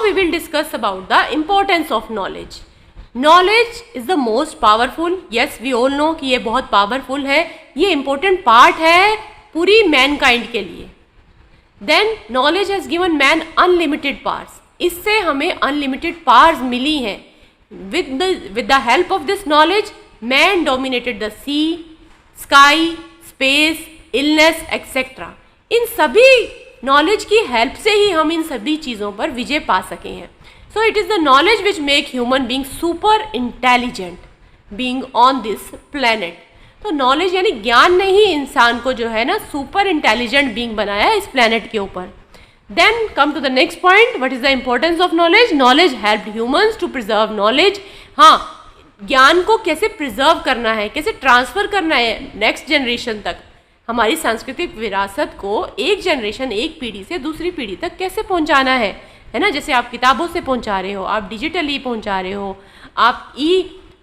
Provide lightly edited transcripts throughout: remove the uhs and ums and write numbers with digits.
we will discuss about the importance of knowledge. Knowledge is the most powerful. Yes, we all know कि ये बहुत powerful है, ये important part है पूरी mankind के लिए. Then knowledge has given man unlimited powers. इससे हमें unlimited powers मिली हैं. With the help of this knowledge, man dominated the sea, sky, space, illness, etc. इन सभी नॉलेज की हेल्प से ही हम इन सभी चीज़ों पर विजय पा सके हैं. So it is the knowledge which make human being super intelligent being on this planet. तो नॉलेज यानी ज्ञान ने ही इंसान को जो है ना सुपर इंटेलिजेंट बीइंग बनाया है इस प्लेनेट के ऊपर. Then come to the next point, what is the importance of knowledge. Knowledge help humans to preserve knowledge. हाँ, ज्ञान को कैसे प्रिजर्व करना है, कैसे ट्रांसफ़र करना है नेक्स्ट जनरेशन तक, हमारी सांस्कृतिक विरासत को एक जनरेशन, एक पीढ़ी से दूसरी पीढ़ी तक कैसे पहुंचाना है ना. जैसे आप किताबों से पहुंचा रहे हो, आप डिजिटली पहुंचा रहे हो, आप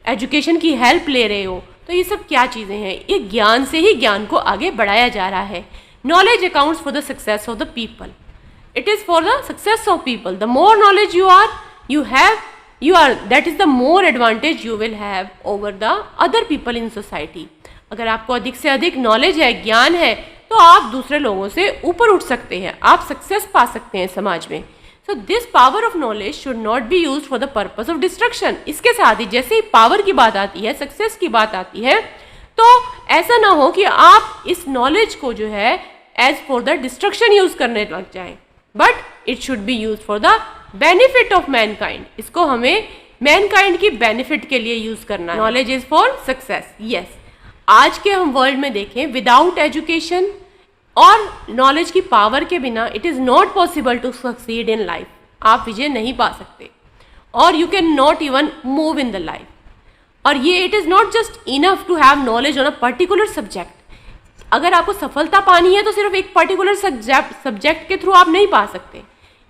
एजुकेशन की हेल्प ले रहे हो, तो ये सब क्या चीज़ें हैं. ये ज्ञान से ही ज्ञान को आगे बढ़ाया जा रहा है. Knowledge accounts for the success of the people. It is for the success of people. The more knowledge you are, that is the more advantage you will have over the other people in society. अगर आपको अधिक से अधिक knowledge है, ज्ञान है, तो आप दूसरे लोगों से ऊपर उठ सकते हैं, आप सक्सेस पा सकते हैं समाज में. So this power of knowledge should not be used for the purpose of destruction. इसके साथ ही जैसे ही पावर की बात आती है, सक्सेस की बात आती है, तो ऐसा ना हो कि आप इस नॉलेज को जो है as for the destruction use करने लग जाएं, but it should be use for the benefit of mankind. इसको हमें मैनकाइंड की बेनिफिट के लिए यूज करना है. Knowledge is for success. Yes, आज के हम वर्ल्ड में देखें, विदाउट एजुकेशन और नॉलेज की पावर के बिना it is not possible to succeed in life. आप विजय नहीं पा सकते और you can not even move in the life. और ये it is not just enough to have knowledge on a particular subject. अगर आपको सफलता पानी है तो सिर्फ एक पर्टिकुलर सब्जेक्ट के थ्रू आप नहीं पा सकते.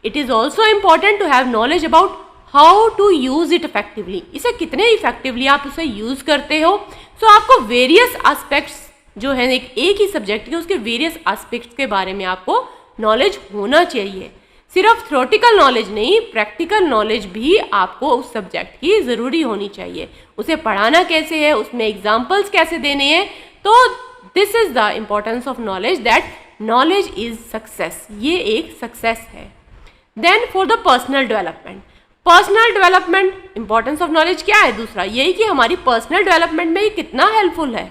It is also important to have knowledge about how to use it effectively. इसे कितने इफेक्टिवली आप उसे यूज़ करते हो. सो आपको वेरियस एस्पेक्ट्स जो है एक ही सब्जेक्ट के, उसके वेरियस एस्पेक्ट्स के बारे में आपको नॉलेज होना चाहिए. सिर्फ थ्योरेटिकल नॉलेज नहीं, प्रैक्टिकल नॉलेज भी आपको उस सब्जेक्ट की ज़रूरी होनी चाहिए. उसे पढ़ाना कैसे है, उसमें एग्जाम्पल्स कैसे देने हैं. तो this is the importance of knowledge, that knowledge is success. ये एक सक्सेस है. Then for the personal development. Personal development, importance of knowledge क्या है दूसरा, यही कि हमारी पर्सनल डेवलपमेंट में ये कितना हेल्पफुल है.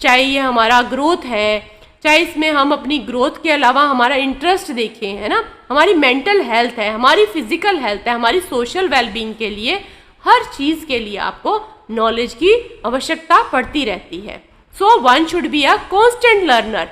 चाहे ये हमारा ग्रोथ है, चाहे इसमें हम अपनी ग्रोथ के अलावा हमारा इंटरेस्ट देखें, है ना, हमारी मेंटल हेल्थ है, हमारी फिजिकल हेल्थ है, हमारी सोशल वेलबींग के लिए, हर चीज़ के लिए आपको नॉलेज की आवश्यकता पड़ती रहती है. So one should be a constant learner.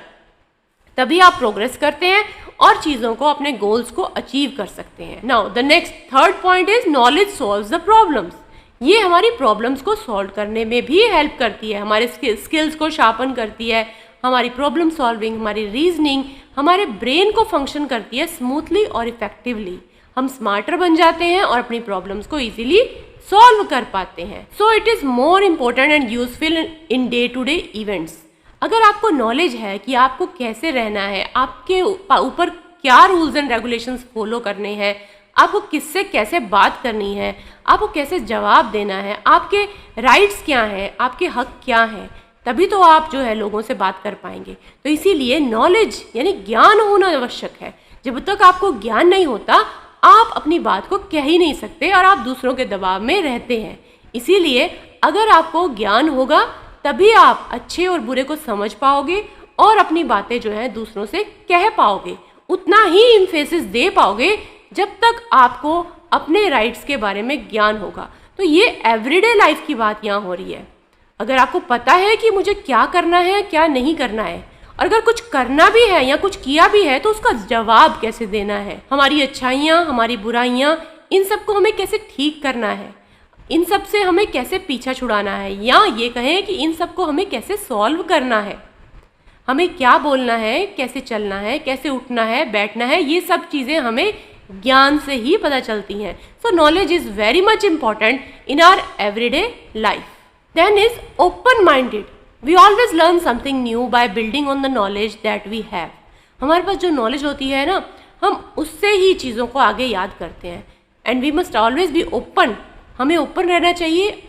तभी आप प्रोग्रेस करते हैं और चीज़ों को, अपने गोल्स को अचीव कर सकते हैं. Now the next third point is knowledge solves the problems. ये हमारी प्रॉब्लम्स को सॉल्व करने में भी हेल्प करती है, हमारे स्किल्स को शार्पन करती है, हमारी प्रॉब्लम सॉल्विंग, हमारी रीजनिंग, हमारे ब्रेन को फंक्शन करती है स्मूथली और इफेक्टिवली. हम स्मार्टर बन जाते हैं और अपनी प्रॉब्लम्स को ईजिली सॉल्व कर पाते हैं. So it is more important and useful in day to day events. अगर आपको नॉलेज है कि आपको कैसे रहना है, आपके ऊपर क्या रूल्स एंड रेगुलेशंस फॉलो करने हैं, आपको किससे कैसे बात करनी है, आपको कैसे जवाब देना है, आपके राइट्स क्या हैं, आपके हक क्या हैं, तभी तो आप जो है लोगों से बात कर पाएंगे. तो इसीलिए नॉलेज यानी ज्ञान होना आवश्यक है. जब तक आपको ज्ञान नहीं होता, आप अपनी बात को कह ही नहीं सकते और आप दूसरों के दबाव में रहते हैं. इसीलिए अगर आपको ज्ञान होगा तभी आप अच्छे और बुरे को समझ पाओगे और अपनी बातें जो है दूसरों से कह पाओगे. उतना ही एम्फेसिस दे पाओगे जब तक आपको अपने राइट्स के बारे में ज्ञान होगा. तो ये एवरीडे लाइफ की बात यहाँ हो रही है. अगर आपको पता है कि मुझे क्या करना है, क्या नहीं करना है, और अगर कुछ करना भी है या कुछ किया भी है तो उसका जवाब कैसे देना है, हमारी अच्छाइयाँ, हमारी बुराइयाँ, इन सबको हमें कैसे ठीक करना है, इन सब से हमें कैसे पीछा छुड़ाना है, या ये कहें कि इन सबको हमें कैसे सॉल्व करना है, हमें क्या बोलना है, कैसे चलना है, कैसे उठना है, बैठना है, ये सब चीज़ें हमें ज्ञान से ही पता चलती हैं. So knowledge is very much important in our everyday life. Then is open minded. We always learn something new by building on the knowledge that we have. हमारे पास जो नॉलेज होती है ना, हम उससे ही चीज़ों को आगे याद करते हैं। And we must always be open, हमें ओपन रहना चाहिए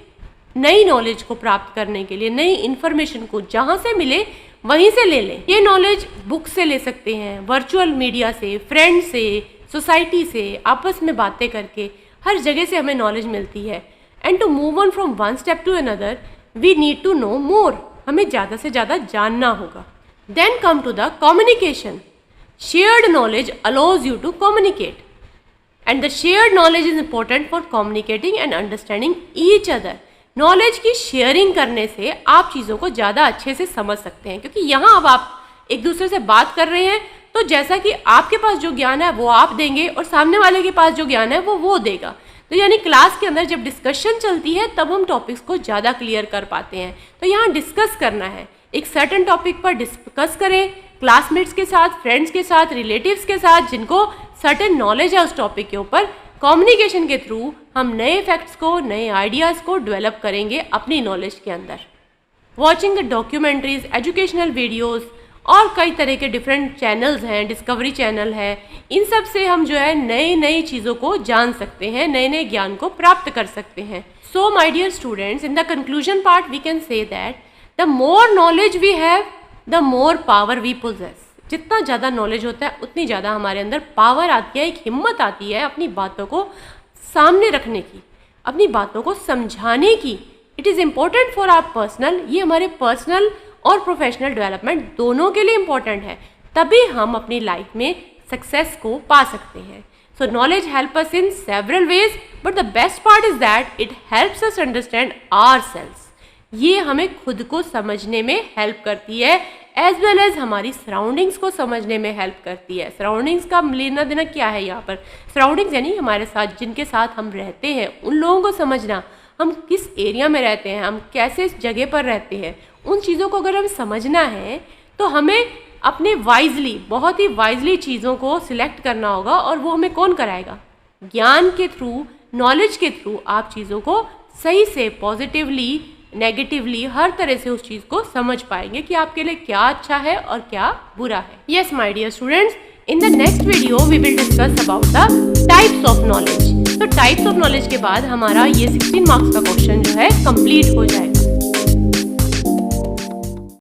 नई नॉलेज को प्राप्त करने के लिए, नई इन्फॉर्मेशन को जहाँ से मिले वहीं से ले लें। ये नॉलेज बुक से ले सकते हैं, वर्चुअल मीडिया से, फ्रेंड से, सोसाइटी से, आपस में बातें करके, हर जगह से हमें नॉलेज मिलती है। And to move on from one step to another we need to know more, हमें ज़्यादा से ज़्यादा जानना होगा। Then come to the communication. Shared knowledge allows you to communicate and the shared knowledge is important for communicating and understanding each other. Knowledge की sharing करने से आप चीज़ों को ज़्यादा अच्छे से समझ सकते हैं, क्योंकि यहाँ अब आप एक दूसरे से बात कर रहे हैं तो जैसा कि आपके पास जो ज्ञान है वो आप देंगे और सामने वाले के पास जो ज्ञान है वो देगा। तो यानी क्लास के अंदर जब डिस्कशन चलती है तब हम टॉपिक्स को ज़्यादा क्लियर कर पाते हैं। तो यहाँ डिस्कस करना है, एक सर्टेन टॉपिक पर डिस्कस करें क्लासमेट्स के साथ, फ्रेंड्स के साथ, रिलेटिव्स के साथ जिनको सर्टेन नॉलेज है उस टॉपिक के ऊपर। कम्युनिकेशन के थ्रू हम नए फैक्ट्स को, नए आइडियाज़ को डेवलप करेंगे अपनी नॉलेज के अंदर। Watching the documentaries, educational videos और कई तरह के डिफरेंट चैनल्स हैं, डिस्कवरी चैनल है, इन सब से हम जो है नई नई चीज़ों को जान सकते हैं, नए नए ज्ञान को प्राप्त कर सकते हैं। So my dear students, in the conclusion part we can say that the more knowledge we have the more power we possess. जितना ज़्यादा नॉलेज होता है उतनी ज़्यादा हमारे अंदर पावर आती है, एक हिम्मत आती है अपनी बातों को सामने रखने की, अपनी बातों को समझाने की। It is important for our personal, ये हमारे पर्सनल और प्रोफेशनल डेवलपमेंट दोनों के लिए इम्पोर्टेंट है, तभी हम अपनी लाइफ में सक्सेस को पा सकते हैं। So knowledge help us in several ways, but the best part is that it helps us understand ourselves. ये हमें खुद को समझने में हेल्प करती है, एज वेल एज हमारी सराउंडिंग्स को समझने में हेल्प करती है। सराउंडिंग्स का लेना देना क्या है यहाँ पर? सराउंडिंग्स यानी हमारे साथ जिनके साथ हम रहते हैं उन लोगों को समझना, हम किस एरिया में रहते हैं, हम कैसे इस जगह पर रहते हैं, उन चीज़ों को अगर हमें समझना है तो हमें अपने वाइजली, बहुत ही वाइजली चीज़ों को सिलेक्ट करना होगा। और वो हमें कौन कराएगा? ज्ञान के थ्रू, नॉलेज के थ्रू आप चीज़ों को सही से, पॉजिटिवली, नेगेटिवली, हर तरह से उस चीज़ को समझ पाएंगे कि आपके लिए क्या अच्छा है और क्या बुरा है। Yes my dear students, in the next video we will discuss about the types of knowledge. तो टाइप्स ऑफ नॉलेज के बाद हमारा ये 16 मार्क्स का क्वेश्चन जो है कंप्लीट हो जाएगा।